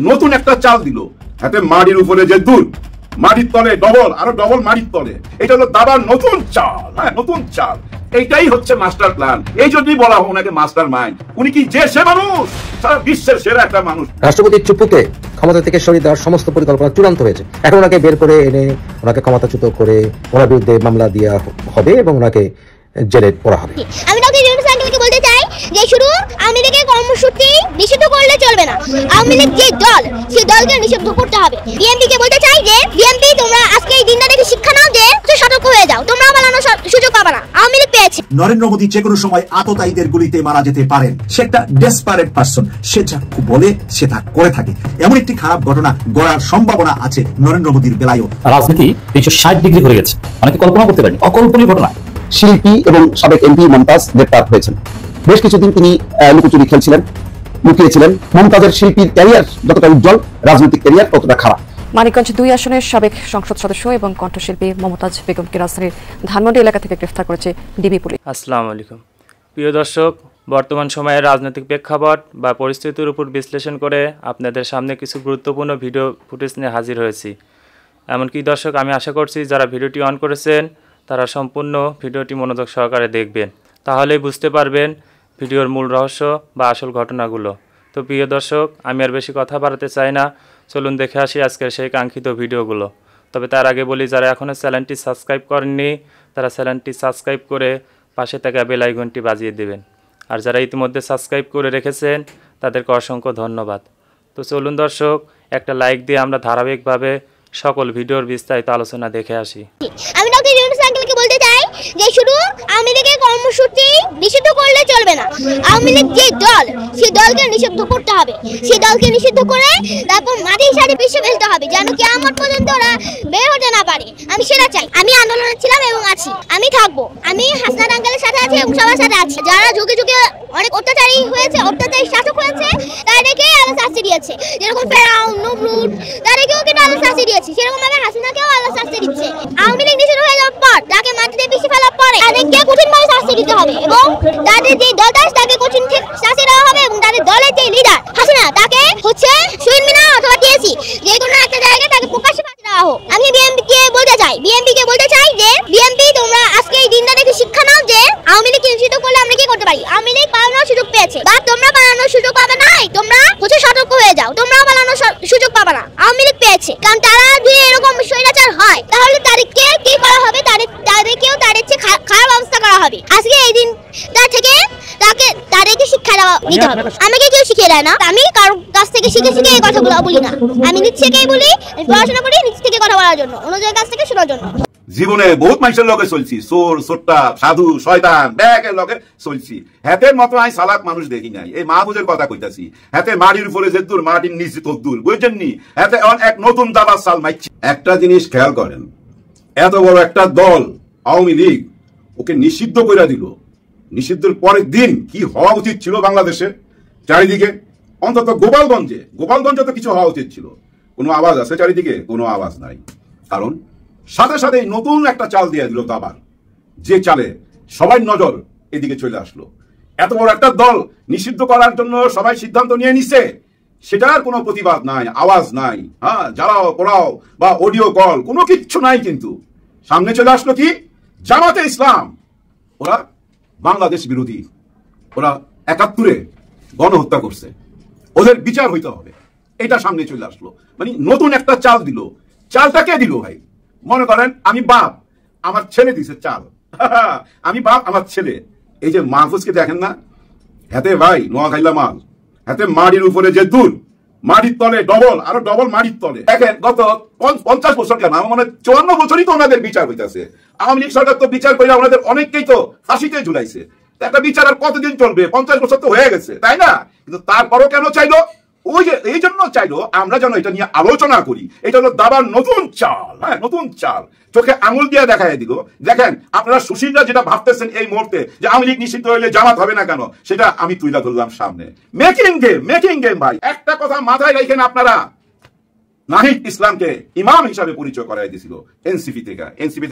নতুন একটা চাল দিল, হাতে মাটির উপরে যে দুধ, মাটির তলে ডবল, আরো ডবল মাটির তলে। এটা হলো দাবার নতুন চাল। হ্যাঁ, নতুন চাল। এইটাই হচ্ছে মাস্টার প্ল্যান। এই জন্যই বলা হয় ওনাকে মাস্টার মাইন্ড। উনি কি যে সে মানুষ, সারা বিশ্বের সেরা একটা মানুষ। রাষ্ট্রপতির চুপুকে ক্ষমতা থেকে সরিয়ে দেওয়ার সমস্ত পরিকল্পনা চূড়ান্ত হয়েছে। এখন ওনাকে বের করে এনে ওনাকে ক্ষমতাচ্যুত করে ওনার বিরুদ্ধে মামলা দেওয়া হবে এবং ওনাকে জেলে পড়া হবে। আমি ডক্টর ইউনূস আঙ্কেলকে বলতে চাই যে শুধু আওয়ামী লীগের কর্মসূচি নিষিদ্ধ করলে চলবে না, আওয়ামী লীগ যে দল সেই দলকে নিষিদ্ধ করতে হবে। বিএনপিকে বলতে চাই যে বিএনপি তোমরা আজকে এই দিনটা দেখে শিক্ষা নাও যে সতর্ক হয়ে যাও, তোমরা পালানোর সুযোগ পাবে না, আওয়ামী লীগ পেয়েছে। নরেন্দ্র মোদী যে কোনো সময় আততায়ীদের গুলিতে মারা যেতে পারেন। সে একটা ডেসপারেট পারসন, সে যা বলে সে তা করে থাকে। এমন একটি খারাপ ঘটনা গড়ার সম্ভাবনা আছে নরেন্দ্র মোদীর বেলায়ও। রাজনীতি 360 ডিগ্রি ঘুরে গেছে, অনেকে কল্পনা করতে পারেনি, অকল্পনীয় ঘটনা। শিল্পী এবং সাবেক এমপি মমতাজ গ্রেপ্তার হয়েছেন। বেশ কিছুদিন তিনি লুকোচুরি খেলছিলেন, লুকিয়েছিলেন। মমতাজের শিল্পীর ক্যারিয়ার যতটা উজ্জ্বল, রাজনৈতিক ক্যারিয়ার ততটা খারাপ। মানিকগঞ্জ 2 আসনের সাবেক সংসদ সদস্য এবং কণ্ঠশিল্পী মমতাজ বেগমকে রাজধানীর ধানমন্ডি এলাকা থেকে গ্রেফতার করেছে ডিবি পুলিশ। আসসালামু আলাইকুম প্রিয় দর্শক, বর্তমান সময়ের রাজনৈতিক প্রেক্ষাপট বা পরিস্থিতির উপর বিশ্লেষণ করে আপনাদের সামনে কিছু গুরুত্বপূর্ণ ভিডিও ফুটেজ নিয়ে হাজির হয়েছি। এমনকি দর্শক, আমি আশা করছি যারা ভিডিওটি অন করেছেন তারা সম্পূর্ণ ভিডিওটি মনোযোগ সহকারে দেখবেন, তাহলেই বুঝতে পারবেন ভিডিওর মূল রহস্য বা আসল ঘটনাগুলো। তো প্রিয় দর্শক, আমি আর বেশি কথা বাড়াতে চাই না, চলুন দেখে আসি আজকের সেই কাঙ্ক্ষিত ভিডিওগুলো। তবে তার আগে বলি, যারা এখনও চ্যানেলটি সাবস্ক্রাইব করেননি তারা চ্যানেলটি সাবস্ক্রাইব করে পাশে থাকা বেল আইকনটি বাজিয়ে দেবেন, আর যারা ইতিমধ্যে সাবস্ক্রাইব করে রেখেছেন তাদেরকে অসংখ্য ধন্যবাদ। তো চলুন দর্শক, একটা লাইক দিয়ে আমরা ধারাবাহিকভাবে সকল ভিডিওর বিস্তারিত আলোচনা দেখে আসি। আমি ডক্টর ইউনূস আঙ্কেলকে বলতে চাই যে শুধু আওয়ামী লীগের কর্মসূচি নিষিদ্ধ করলে চলবে না, আওয়ামী লীগ যে দল সেই দলকে নিষিদ্ধ করতে হবে। সেই দলকে নিষিদ্ধ করে তারপর মাটির সাথে পিষে ফেলতে হবে, যেন কিয়ামত পর্যন্ত ওরা বের হতে না পারে। আমি সেটা চাই। আমি আন্দোলনে ছিলাম এবং আছি, আমি থাকবো। আমি হাসনাত আঙ্কেলের সাথে আছি এবং সবার সাথে আছি। যারা যুগে যুগে অনেক অত্যাচারী হয়েছে, অত্যাচারী শাসক হয়েছে, তাদেরকে আল্লাহ শাস্তি দিয়েছে। যেরকম ফেরাউন, নমরুদ, তাদেরকেও কিন্তু আল্লাহ শাস্তি দিয়েছে। সেরকম ভাবে হাসিনাকেও আল্লাহ শাস্তি দিচ্ছে। আওয়ামী লীগ নিষিদ্ধ হয়ে যাওয়ার পর, তাকে মাটিতে পিষে ফেলার পরে তাদেরকে কঠিনভাবে শাস্তি দিতে হবে এবং তাদের যে দলদাস তাকে কঠিন শাস্তি দেওয়া হবে এবং তাদের দলের যে লিডার হাসিনা তাকে হচ্ছে শহীদ মিনার অথবা টিএসি যে কোনো একটা জায়গায় তাকে প্রকাশ্যে ফাঁসি দেওয়া হোক। আমি বিএনপিকে বলতে চাই যে বিএনপি তোমরা আজকে এই দিনটা দেখে শিক্ষা নাও যে আওয়ামী লীগ নিষিদ্ধ করলে আমরা কি করতে পারি। আওয়ামী লীগ পালানোর সুযোগ পেয়েছে, বা তোমরা পালানোর সুযোগ পাবে না, তোমরা হচ্ছে সতর্ক হয়ে যাও, তোমরা পালানোর সুযোগ পাবে না, আওয়ামী লীগ পেয়েছে। কারণ তারা যদি এরকম স্বৈরাচার হয় তাহলে তাদেরকে কি করা হবে, তাদেরকেও তাদের চেয়ে খারাপ অবস্থা করা হবে। আজকে এই দিনটা থেকে তাদেরকে শিক্ষা দিতে হবে। আমাকে কেউ শিখিয়ে দেয় না, আমি কারোর কাছ থেকে শিখে এই কথাগুলো বলি না। আমি নিজ থেকেই বলি, পড়াশোনা করি নিজ থেকে কথা বলার জন্য, অন্যদের কাছ থেকে শোনার জন্য। জীবনে বহুত মানুষের লগে চলছি, চোর, চোরটা, সাধু, শয়তান, ব্যাগের লগে চলছি। হাতের মতো আমি চালাক মানুষ দেখি নাই। এই মাহফুজের কথা কইতাছি। হাতে মাটির উপরে যে দূর, মাটির নিচে তদ্দুর, বুঝছেন নি? হাতে এক নতুন দাবার চাল মাইছি। একটা জিনিস খেয়াল করেন, এত বড় একটা দল আওয়ামী লীগ ওকে নিষিদ্ধ করে দিল। নিষিদ্ধের পরের দিন কি হওয়া উচিত ছিল বাংলাদেশে? চারিদিকে, অন্তত গোপালগঞ্জে তো কিছু হওয়া উচিত ছিল। কোনো আওয়াজ আছে চারিদিকে? কোনো আওয়াজ নাই। কারণ সাথে সাথে নতুন একটা চাল দিয়ে দিল দাবার, যে চালে সবাই নজর এদিকে চলে আসলো। এত বড় একটা দল নিষিদ্ধ করার জন্য সবাই সিদ্ধান্ত নিয়ে নিচ্ছে, সেটার কোনো প্রতিবাদ নাই, আওয়াজ নাই। হ্যাঁ, জ্বালাও পোড়াও বা অডিও কল কোনো কিচ্ছু নাই। কিন্তু সামনে চলে আসলো কি? জামাতে ইসলাম। ওরা বাংলাদেশ বিরোধী, ওরা ৭১-এ গণহত্যা করছে, ওদের বিচার হইতে হবে, এটা সামনে চলে আসলো। মানে নতুন একটা চাল দিল। চালটা কে দিল ভাই? মনে করেন আমি বাপ, আমার ছেলে দিছে চাল। আমি বাপ, আমার ছেলে। এই যে মাহফুজকে দেখেন না, হাতে ভাই নোয়াখাইলা মাল, হাতে মাটির উপরে যে দুধ, মাটির তলে ডবল, আরো ডবল মাটির তলে। দেখেন গত 50 বছর কেন, আমার মনে 54 বছরই তো ওনাদের বিচার হইতেছে। আওয়ামী লীগ সরকার তো বিচার করে ওনাদের অনেককেই তো ফাঁসিতে ঝুলাইছে। একটা বিচার আর কতদিন চলবে? 50 বছর তো হয়ে গেছে, তাই না? কিন্তু তারপরও কেন চাইলো? ওই যে এই জন্য চাইলো আমরা যেন এটা নিয়ে আলোচনা করি। এটা হলো দাবার নতুন চাল। হ্যাঁ, নতুন চাল। চোখে আঙুল দিয়ে দেখাই দিল। দেখেন আপনারা সুশীলরা যেটা ভাবতেছেন এই মুহূর্তে যে আওয়ামী লীগ নিষিদ্ধ হইলে জামাত হবে না কেন, সেটা আমি তুইলা ধরলাম সামনে। মেকিং গেম ভাই। একটা কথা মাথায় রাখেন আপনারা, নাহিদ ইসলামকে ইমাম হিসাবে পরিচয় করাই দিয়েছিল এনসিপি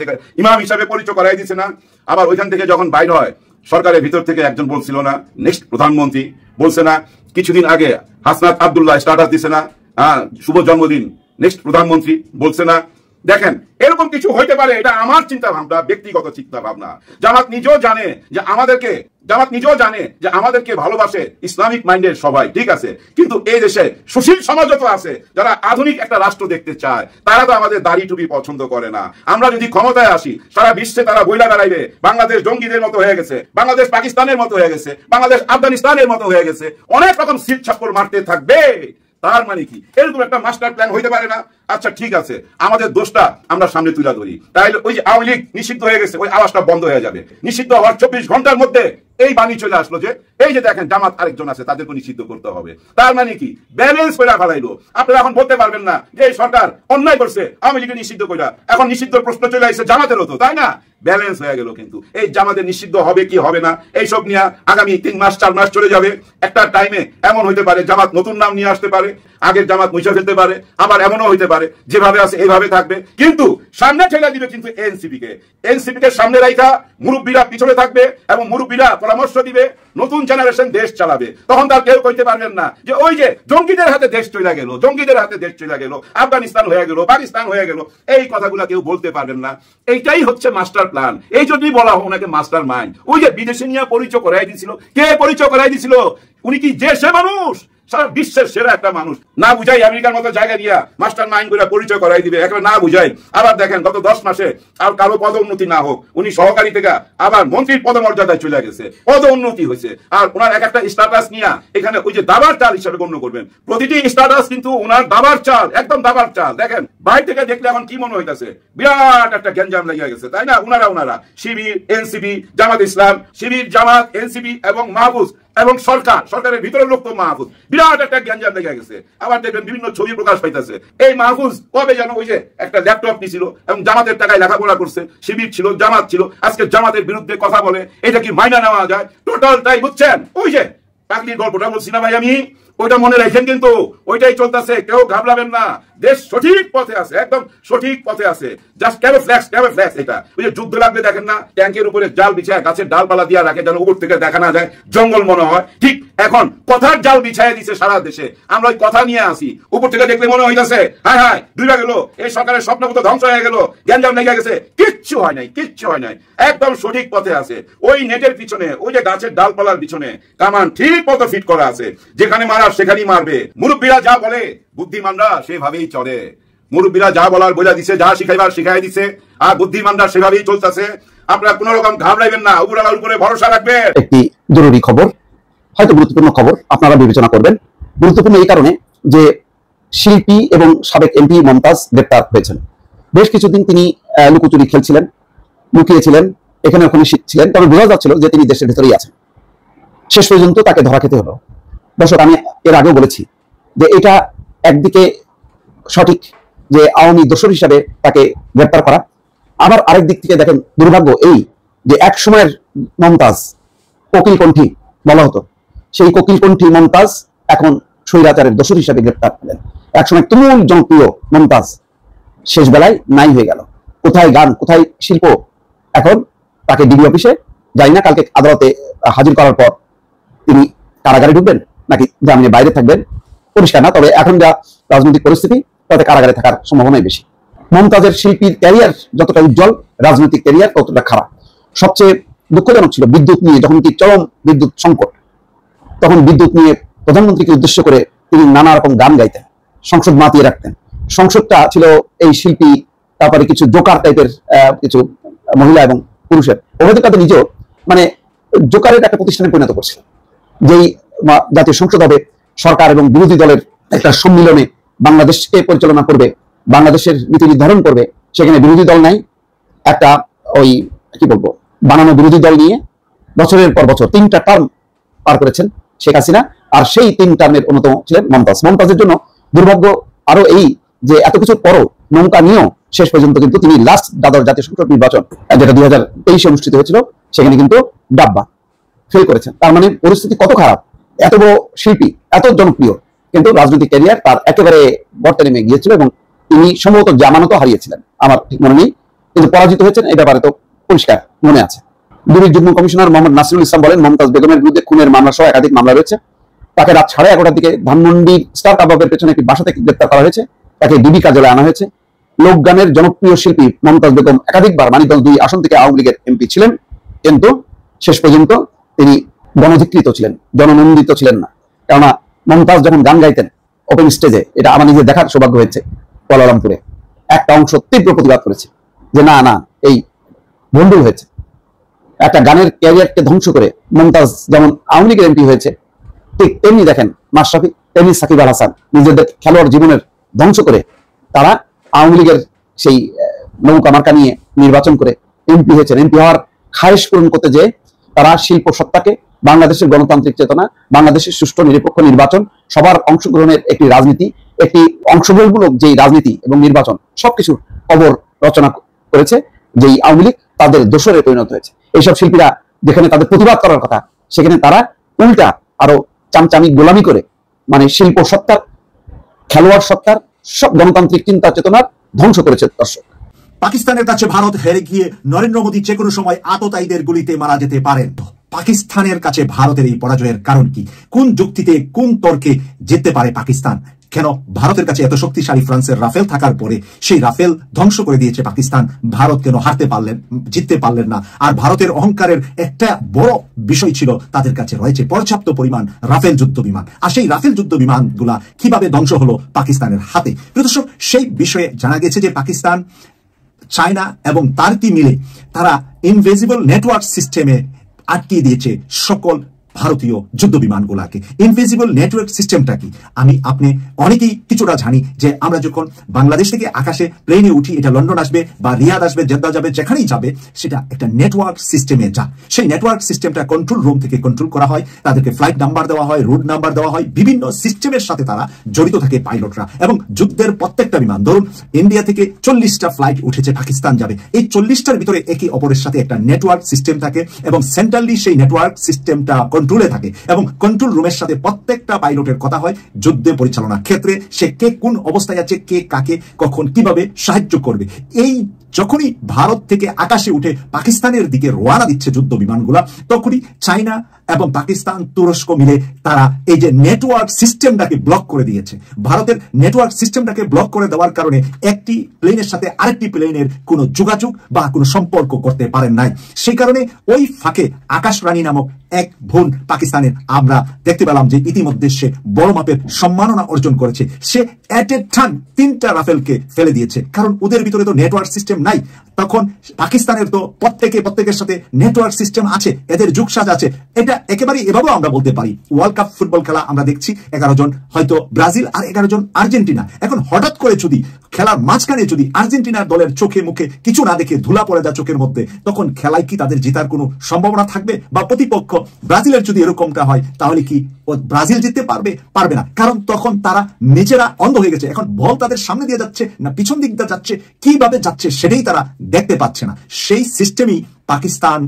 থেকে ইমাম হিসাবে পরিচয় করাই দিয়েছে না? আবার ওইখান থেকে যখন বাইর হয়, সরকারের ভিতর থেকে একজন বলছিল না, নেক্সট প্রধানমন্ত্রী বলছে না? কিছুদিন আগে হাসনাত আব্দুল্লাহ স্ট্যাটাস দিছে না শুভ জন্মদিন নেক্সট প্রধানমন্ত্রী বলছে না। দেখেন এরকম কিছু হইতে পারে, এটা আমার চিন্তা ভাবনা, ব্যক্তিগত চিন্তা ভাবনা। জামাত নিজেও জানে যে আমাদেরকে ভালোবাসে ইসলামিক মাইন্ডের সবাই, ঠিক আছে, কিন্তু এই দেশে সুশীল সমাজ যত আছে যারা আধুনিক একটা রাষ্ট্র দেখতে চায় তারা তো আমাদের দাড়ি টুপি পছন্দ করে না। আমরা যদি ক্ষমতায় আসি সারা বিশ্বে তারা বইলা দাঁড়াইবে বাংলাদেশ জঙ্গিদের মতো হয়ে গেছে, বাংলাদেশ পাকিস্তানের মতো হয়ে গেছে, বাংলাদেশ আফগানিস্তানের মতো হয়ে গেছে, অনেক রকম সিল ছাপ্পড় মারতে থাকবে। তার মানে কি এরকম একটা মাস্টার প্ল্যান হইতে পারে না? আচ্ছা ঠিক আছে, আমাদের দোষটা আমরা সামনে তুলে ধরি, তাহলে ওই যে আওয়ামী লীগ নিষিদ্ধ হয়ে গেছে ওই আওয়াজটা বন্ধ হয়ে যাবে। নিষিদ্ধ হওয়ার 24 ঘন্টার মধ্যে এই বাণী চলে আসলো যে এই যে দেখেন জামাত আরেকজন আছে তাদেরকে নিষিদ্ধ করতে হবে। তার মানে কি ব্যালেন্স করে ফেলাইলো। আপনারা এখন বলতে পারবেন না যে এই সরকার অন্যায় করছে আওয়ামী লীগকে নিষিদ্ধ করে, এখন নিষিদ্ধ প্রশ্ন চলে আসছে জামাতেরও তো, তাই না? ব্যালেন্স হয়ে গেল। কিন্তু এই জামাতের নিষিদ্ধ হবে কি হবে না এইসব নিয়ে আগামী 3 মাস 4 মাস চলে যাবে। একটা টাইমে এমন হইতে পারে জামাত নতুন নাম নিয়ে আসতে পারে, আগের জামাত মুছে ফেলতে পারে, আবার এমনও হইতে পারে যেভাবে আছে এইভাবে থাকবে, কিন্তু সামনে ঠেলা দিবে কিন্তু এনসিপি কে সামনে রাখা মুরব্বীরা পিছনে থাকবে এবং মুরব্বীরা পরামর্শ দিবে, নতুন জেনারেশন দেশ চালাবে। তখন তার কেউ কইতে পারবেন না যে ওই যে জঙ্গিদের হাতে দেশ চলে গেল, আফগানিস্তান হয়ে গেল, পাকিস্তান হয়ে গেল, এই কথাগুলো কেউ বলতে পারবেন না। এইটাই হচ্ছে মাস্টার প্ল্যান। এই জন্যই বলা হোক ওনাকে মাস্টার মাইন্ড। ওই যে বিদেশি নিয়ে পরিচয় করাই দিছিল, কে পরিচয় করাই দিছিল? উনি কি যে সে মানুষ, সারা বিশ্বের সেরা একটা মানুষ, না বুঝাই আমেরিকার মতো জায়গা দিয়া মাস্টার মাইন্ড করে পরিচয় করাই দিবে, একেবারে না বুঝাই। আবার দেখেন গত 10 মাসে আর কারো পদোন্নতি না হোক, উনি সহকারী থেকে আবার মন্ত্রীর পদমর্যাদায় চলে গেছে, পদোন্নতি হয়েছে। আর ওনার এক একটা স্ট্যাটাস নিয়ে এখানে ওই যে দাবার চাল হিসাবে গণ্য করবেন, প্রতিটি স্ট্যাটাস কিন্তু ওনার দাবার চাল, একদম দাবার চাল। দেখেন বাইরে থেকে দেখলে এখন কি মনে হইতেছে, বিরাট একটা গ্যাঞ্জাম লেগে গেছে, তাই না? ওনারা শিবির, এনসিপি, জামাত ইসলাম, শিবির, জামাত, এনসিপি এবং মাহফুজ এবং সরকারের ভিতরের লোক তো মাহফুজ, বিরাট একটা গ্যাঞ্জাম লেগে গেছে। আবার দেখবেন বিভিন্ন ছবি প্রকাশ পাইতেছে। এই মাহফুজ কবে যেন ওই যে একটা ল্যাপটপ নিছিল এবং জামাতের টাকায় লেখাপড়া করছে, শিবির ছিল, জামাত ছিল, আজকে জামাতের বিরুদ্ধে কথা বলে, এটা কি মাইনা নেওয়া যায়? টোটালটাই বুঝছেন, ওই যে পাগলির গল্পটা বলছি না ভাই আমি, ওইটা মনে রাখেন, কিন্তু ওইটাই চলতেছে, কেউ ঘাবড়াবেন না। দেশ সঠিক পথে আছে, একদম সঠিক পথে আছে। জাস্ট ক্যামোফ্ল্যাক্স এটা। ওই যে যুদ্ধ লাগলে দেখেন না ট্যাঙ্কের উপরে জাল বিছায় গাছের ডালপালা দিয়ে রাখে যেন উপর থেকে দেখা না যায়, জঙ্গল মনে হয়। ঠিক এখন কথার জাল বিছায় দিচ্ছে সারা দেশে, আমরা ওই কথা নিয়ে আসি, উপর থেকে দেখলে মনে হইতেছে হায় হায় ডুবে গেল, এই সরকারের স্বপ্ন মতো ধ্বংস হয়ে গেল, গ্যাঞ্জাম লেগে গেছে। কিচ্ছু হয় নাই, একদম সঠিক পথে আছে। ওই নেটের পিছনে, ওই যে গাছের ডালপালার পিছনে কামান ঠিক মতো ফিট করা আছে, যেখানে মারার সেখানেই মারবে। মুরব্বীরা যা বলে বুদ্ধিমানরা সেভাবেই চলে, মুরব্বীরা যা বলার বলে দিছে, যা শিখাইবার শিখাই দিছে, আর বুদ্ধিমানরা সেভাবেই চলতেছে। আপনারা কোন রকম ঘাবড়াইবেন না, উপরওয়ালার উপরে ভরসা রাখবেন। একটি জরুরি খবর, হয়তো গুরুত্বপূর্ণ খবর, আপনারা বিবেচনা করবেন। গুরুত্বপূর্ণ এই কারণে যে শিল্পী এবং সাবেক এমপি মমতাজ গ্রেপ্তার হয়েছেন। বেশ কিছুদিন তিনি লুকোচুরি খেলছিলেন, লুকিয়েছিলেন, এখানে ওখানে ছিলেন, তবে বোঝা যাচ্ছিল যে তিনি দেশের ভেতরেই আছেন। শেষ পর্যন্ত তাকে ধরা খেতে হলো। দর্শক, আমি এর আগেও বলেছি যে এটা একদিকে সঠিক যে আওয়ামী দোসর হিসাবে তাকে গ্রেপ্তার করা, আবার আরেক দিক থেকে দেখেন দুর্ভাগ্য এই যে এক সময়ের মমতাজ কোকিলকণ্ঠী বলা হতো, সেই কোকিলকণ্ঠী মমতাজ এখন স্বৈরাচারের দোসর হিসাবে গ্রেপ্তার হলেন। একসময় তুমুল জনপ্রিয় মমতাজ শেষ বেলায় নাই হয়ে গেল। কোথায় গান, কোথায় শিল্প? এখন তাকে ডিবি অফিসে, যাই না কালকে আদালতে হাজির করার পর তিনি কারাগারে ঢুকবেন নাকি জামিনে বাইরে থাকবেন পরিষ্কার না। তবে এখন যা রাজনৈতিক পরিস্থিতি তাতে কারাগারে থাকার সম্ভাবনাই বেশি। মমতাজের শিল্পীর ক্যারিয়ার যতটা উজ্জ্বল, রাজনৈতিক ক্যারিয়ার ততটা খারাপ। সবচেয়ে দুঃখজনক ছিল বিদ্যুৎ নিয়ে, যখন কি চরম বিদ্যুৎ সংকট, তখন বিদ্যুৎ নিয়ে প্রধানমন্ত্রীকে উদ্দেশ্য করে তিনি নানা রকম গান গাইতেন, সংসদ মাতিয়ে রাখতেন। সংসদটা ছিল এই শিল্পী, তারপরে কিছু জোকার টাইপের কিছু মহিলা এবং পুরুষের, ওদের তাদের নিজেও মানে জোকারের একটা প্রতিষ্ঠানে পরিণত করছে। যেই জাতীয় সংসদ হবে, সরকার এবং বিরোধী দলের একটা সম্মিলনে বাংলাদেশকে পরিচালনা করবে, বাংলাদেশের নীতি নির্ধারণ করবে, সেখানে বিরোধী দল নাই, একটা ওই কি বলবো বানানো বিরোধী দল নিয়ে বছরের পর বছর 3টা টার্ম পার করেছেন শেখ হাসিনা, আর সেই 3 টার্মের অন্যতম ছিলেন মমতাজ। মমতাজের জন্য দুর্ভাগ্য আরো এই যে এত কিছুর পরও নৌকা নিয়েও শেষ পর্যন্ত কিন্তু তিনি লাস্ট দ্বাদশ জাতীয় সংসদ নির্বাচন, যেটা 2023 অনুষ্ঠিত হয়েছিল, সেখানে কিন্তু ডাব্বা ফেল করেছেন। তার মানে পরিস্থিতি কত খারাপ। এত বড় শিল্পী, এত জনপ্রিয়, কিন্তু রাজনৈতিক ক্যারিয়ার তার একেবারে গর্তে নেমে গিয়েছিল এবং তিনি সম্ভবত জামানতও হারিয়েছিলেন, আমার ঠিক মনে নেই, কিন্তু পরাজিত হয়েছেন এই ব্যাপারে তো পরিষ্কার মনে আছে। দুর্নীতি যুগ্ম কমিশনার মোহাম্মদ নাসিরুল ইসলাম বলেন, মমতাজ বেগমের বিরুদ্ধে খুনের মামলা সহ একাধিক মামলা রয়েছে। তাকে রাত 11:30টার দিকে ধানমন্ডি স্টার কাবাবের পেছনে একটি বাসা থেকে গ্রেপ্তার করা হয়েছে। তাকে ডিবি কার্যালয়ে আনা হয়েছে। লোকগানের জনপ্রিয় শিল্পী মমতাজ বেগম একাধিকবার মানিকগঞ্জ 2 আসন থেকে আওয়ামী লীগের এমপি ছিলেন, কিন্তু শেষ পর্যন্ত তিনি গণধিকৃত ছিলেন, জননন্দিত ছিলেন না। কেননা মমতাজ যখন গান গাইতেন ওপেন স্টেজে, এটা আমার নিজে দেখার সৌভাগ্য হয়েছে কুয়ালালামপুরে, একটা অংশ তীব্র প্রতিবাদ করেছে যে না না এই ভণ্ডুল হয়েছে। একটা গানের ক্যারিয়ারকে ধ্বংস করে মমতাজ যেমন আওয়ামী লীগের এমপি হয়েছে, ঠিক তেমনি দেখেন মাশরাফি, তেমনি সাকিব আল হাসান নিজেদের খেলোয়াড় জীবনের ধ্বংস করে তারা আওয়ামী লীগের সেই নৌকা মার্কা নিয়ে নির্বাচন করে এমপি হয়েছেন। এমপি হওয়ার খায়েশ পূরণ করতে যে তারা শিল্প সত্তাকে, বাংলাদেশের গণতান্ত্রিক চেতনা, বাংলাদেশের সুষ্ঠু নিরপেক্ষ নির্বাচন, সবার অংশগ্রহণের একটি রাজনীতি, একটি অংশগ্রহণমূলক যেই রাজনীতি এবং নির্বাচন, সবকিছুর কবর রচনা করেছে যেই আওয়ামী লীগ তাদের দোসরে পরিণত হয়েছে। এইসব শিল্পীরা যেখানে তাদের প্রতিবাদ করার কথা, সেখানে তারা উল্টা আরো চামচামি গোলামি করে মানে শিল্প সত্তার, খেলোয়াড় সত্তার, সব গণতান্ত্রিক চিন্তা চেতনার ধ্বংস করেছে। দর্শক, পাকিস্তানের কাছে ভারত হেরে গিয়ে নরেন্দ্র মোদী যে কোনো সময় আততায়ীদের গুলিতে মারা যেতে পারেন। পাকিস্তানের কাছে ভারতের এই পরাজয়ের কারণ কি? কোন যুক্তিতে, কোন তর্কে জিততে পারে পাকিস্তান? কেন ভারতের কাছে এত শক্তিশালী ফ্রান্সের রাফেল থাকার পরে সেই রাফেল ধ্বংস করে দিয়েছে পাকিস্তান, ভারত কেন জিততে পারলেন না? আর ভারতের অহংকারের একটা বড় বিষয় ছিল তাদের কাছে রয়েছে পর্যাপ্ত পরিমাণ রাফেল যুদ্ধ বিমান, আর সেই রাফেল যুদ্ধ বিমানগুলা কিভাবে ধ্বংস হলো পাকিস্তানের হাতে। দর্শক, সেই বিষয়ে জানা গেছে যে পাকিস্তান, চায়না এবং টার্কি মিলে তারা ইনভিজিবল নেটওয়ার্ক সিস্টেমে আটকিয়ে দিয়েছে সকল ভারতীয় যুদ্ধ বিমানগুলাকে। ইনভিজিবল নেটওয়ার্ক সিস্টেমটা কি? আপনি অনেকেই কিছুটা জানি যে আমরা যখন বাংলাদেশ থেকে আকাশে প্লেনে উঠি, এটা লন্ডন আসবে বা রিয়াদ আসবে, জেদ্দা যাবে, যেখানেই যাবে, সেটা একটা নেটওয়ার্ক সিস্টেমে যায়। সেই নেটওয়ার্ক সিস্টেমটা কন্ট্রোল রুম থেকে কন্ট্রোল করা হয়, তাদেরকে ফ্লাইট নাম্বার দেওয়া হয়, রুট নাম্বার দেওয়া হয়, বিভিন্ন সিস্টেমের সাথে তারা জড়িত থাকে পাইলটরা। এবং যুদ্ধের প্রত্যেকটা বিমান, ধরুন ইন্ডিয়া থেকে 40টা ফ্লাইট উঠেছে পাকিস্তান যাবে, এই 40টার ভিতরে একে অপরের সাথে একটা নেটওয়ার্ক সিস্টেম থাকে এবং সেন্ট্রালি সেই নেটওয়ার্ক সিস্টেমটা কন্ট্রোলে থাকে এবং কন্ট্রোল রুমের সাথে প্রত্যেকটা পাইলটের কথা হয় যুদ্ধে পরিচালনার ক্ষেত্রে সে কে কোন অবস্থায় আছে, কে কাকে কখন কিভাবে সাহায্য করবে। এই যখনই ভারত থেকে আকাশে উঠে পাকিস্তানের দিকে রওনা দিচ্ছে যুদ্ধ বিমানগুলা, তখনই চায়না এবং পাকিস্তান, তুরস্ক মিলে তারা এই যে নেটওয়ার্ক সিস্টেমটাকে ব্লক করে দিয়েছে। ভারতের নেটওয়ার্ক সিস্টেমটাকে ব্লক করে দেওয়ার কারণে একটি প্লেনের সাথে আরেকটি প্লেনের কোনো যোগাযোগ বা কোনো সম্পর্ক করতে পারেন নাই। সেই কারণে ওই ফাঁকে আকাশ রানী নামক এক বোন পাকিস্তানের আমরা দেখতে পেলাম যে ইতিমধ্যে সে বড় মাপের সম্মাননা অর্জন করেছে। সে এট এ টাইম 3টা রাফেলকে ফেলে দিয়েছে, কারণ ওদের ভিতরে তো নেটওয়ার্ক সিস্টেম নাই। তখন পাকিস্তানের তো প্রত্যেকের সাথে নেটওয়ার্ক সিস্টেম আছে, এদের যুগসাজ আছে। এটা একেবারে এভাবেও আমরা বলতে পারি, ওয়ার্ল্ড কাপ ফুটবল খেলা আমরা দেখছি, 11 জন হয়তো ব্রাজিল আর 11 জন আর্জেন্টিনা। এখন হঠাৎ করে যদি খেলার মাঝখানে যদি আর্জেন্টিনার দলের চোখে মুখে কিছু না দেখে ধুলা পড়ে যায় চোখের মধ্যে, তখন খেলায় কি তাদের জেতার কোনো সম্ভাবনা থাকবে? বা প্রতিপক্ষ ব্রাজিলের যদি এরকমটা হয়, তাহলে কি ব্রাজিল জিততে পারবে না, কারণ তখন তারা নিজেরা অন্ধ হয়ে গেছে। এখন বল তাদের সামনে দিয়ে যাচ্ছে না পিছন দিক দিয়ে যাচ্ছে, কিভাবে যাচ্ছে সেটাই তারা দেখতে পাচ্ছে না। সেই সিস্টেমই পাকিস্তান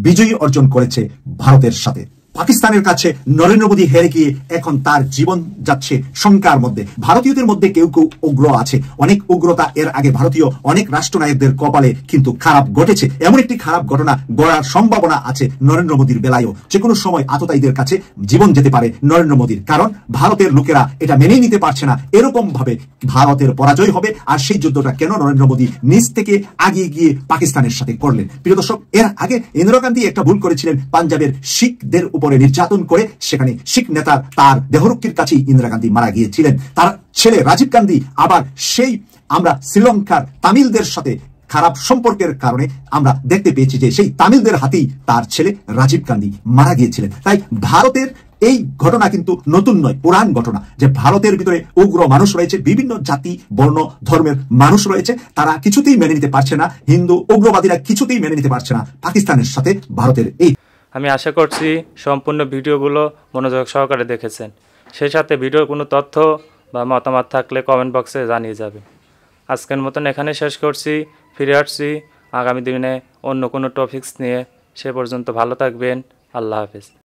বিজয়ী অর্জন করেছে ভারতের সাথে। পাকিস্তানের কাছে নরেন্দ্র মোদী হেরে গিয়ে এখন তার জীবন যাচ্ছে শঙ্কার মধ্যে। ভারতীয়দের মধ্যে কেউ কেউ উগ্র আছে, অনেক উগ্রতা এর আগে ভারতীয় অনেক রাষ্ট্রনায়কদের কপালে কিন্তু খারাপ ঘটেছে। এমন একটি খারাপ ঘটনা গড়ার সম্ভাবনা আছে নরেন্দ্র মোদীর বেলায়ও। যে কোনো সময় আততায়ীদের কাছে জীবন যেতে পারে নরেন্দ্র মোদীর, কারণ ভারতের লোকেরা এটা মেনেই নিতে পারছে না এরকম ভাবে ভারতের পরাজয় হবে। আর সেই যুদ্ধটা কেন নরেন্দ্র মোদী নিজ থেকে আগিয়ে গিয়ে পাকিস্তানের সাথে করলেন? প্রিয় দর্শক, এর আগে ইন্দিরা গান্ধী একটা ভুল করেছিলেন, পাঞ্জাবের শিখদের উপরে নির্যাতন করে সেখানে শিখ নেতা তার দেহরক্ষীর কাছেই ইন্দিরা গান্ধী মারা গিয়েছিলেন। তার ছেলে রাজীব গান্ধী আবার সেই আমরা শ্রীলঙ্কার তামিলদের সাথে খারাপ সম্পর্কের কারণে আমরা দেখতে পেয়েছি যে সেই তামিলদের হাতেই তার ছেলে রাজীব গান্ধী মারা গিয়েছিলেন। তাই ভারতের এই ঘটনা কিন্তু নতুন নয়, পুরান ঘটনা যে ভারতের ভিতরে উগ্র মানুষ রয়েছে, বিভিন্ন জাতি বর্ণ ধর্মের মানুষ রয়েছে, তারা কিছুতেই মেনে নিতে পারছে না, হিন্দু উগ্রবাদীরা কিছুতেই মেনে নিতে পারছে না পাকিস্তানের সাথে ভারতের এই। আমি আশা করছি সম্পূর্ণ ভিডিওগুলো মনোযোগ সহকারে দেখেছেন। সেই সাথে ভিডিওর কোনো তথ্য বা মতামত থাকলে কমেন্ট বক্সে জানিয়ে যাবেন। আজকের মতন এখানে শেষ করছি, ফিরে আসছি আগামী দিনে অন্য কোনো টপিকস নিয়ে। সে পর্যন্ত ভালো থাকবেন, আল্লাহ হাফেজ।